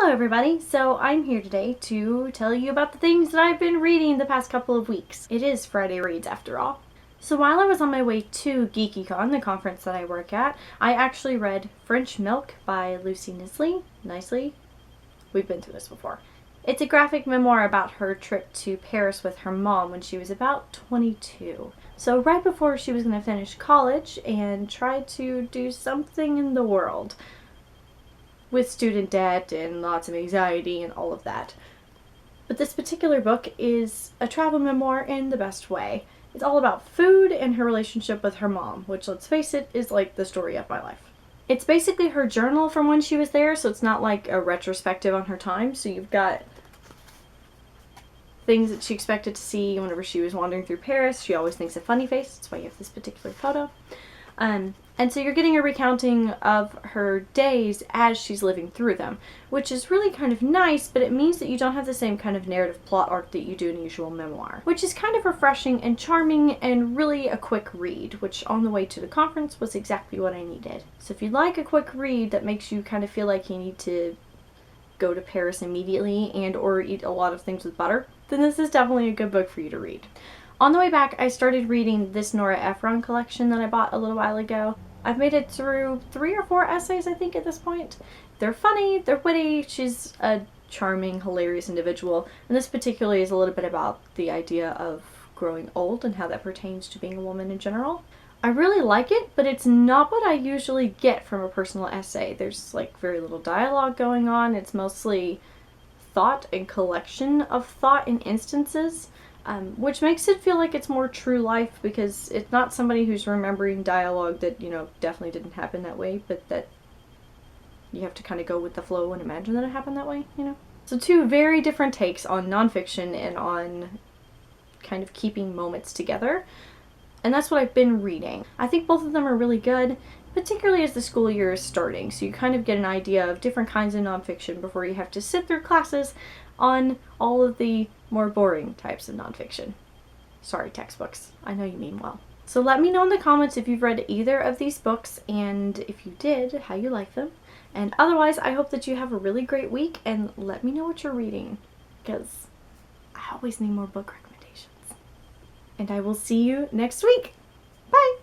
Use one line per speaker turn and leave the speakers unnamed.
Hello everybody, so I'm here today to tell you about the things that I've been reading the past couple of weeks. It is Friday Reads after all. So while I was on my way to GeekyCon, the conference that I work at, I actually read French Milk by Lucy Knisley. We've been through this before. It's a graphic memoir about her trip to Paris with her mom when she was about 22. So right before she was going to finish college and try to do something in the world. With student debt and lots of anxiety and all of that. But this particular book is a travel memoir in the best way. It's all about food and her relationship with her mom, which, let's face it, is like the story of my life. It's basically her journal from when she was there, so it's not like a retrospective on her time. So you've got things that she expected to see whenever she was wandering through Paris. She always thinks of funny face. That's why you have this particular photo. And so you're getting a recounting of her days as she's living through them, which is really kind of nice, but it means that you don't have the same kind of narrative plot arc that you do in a usual memoir, which is kind of refreshing and charming and really a quick read, which on the way to the conference was exactly what I needed. So if you like a quick read that makes you kind of feel like you need to go to Paris immediately and or eat a lot of things with butter, then this is definitely a good book for you to read. On the way back, I started reading this Nora Ephron collection that I bought a little while ago. I've made it through 3 or 4 essays, I think, at this point. They're funny, they're witty, she's a charming, hilarious individual, and this particularly is a little bit about the idea of growing old and how that pertains to being a woman in general. I really like it, but it's not what I usually get from a personal essay. There's like very little dialogue going on. It's mostly thought and collection of thought in instances. Which makes it feel like it's more true life because it's not somebody who's remembering dialogue that, definitely didn't happen that way, but that you have to kind of go with the flow and imagine that it happened that way, So 2 very different takes on nonfiction and on kind of keeping moments together. And that's what I've been reading. I think both of them are really good, particularly as the school year is starting, so you kind of get an idea of different kinds of nonfiction before you have to sit through classes on all of the more boring types of nonfiction. Sorry, textbooks. I know you mean well. So let me know in the comments if you've read either of these books, and if you did, how you like them. And otherwise, I hope that you have a really great week, and let me know what you're reading, because I always need more book recommendations. And I will see you next week. Bye!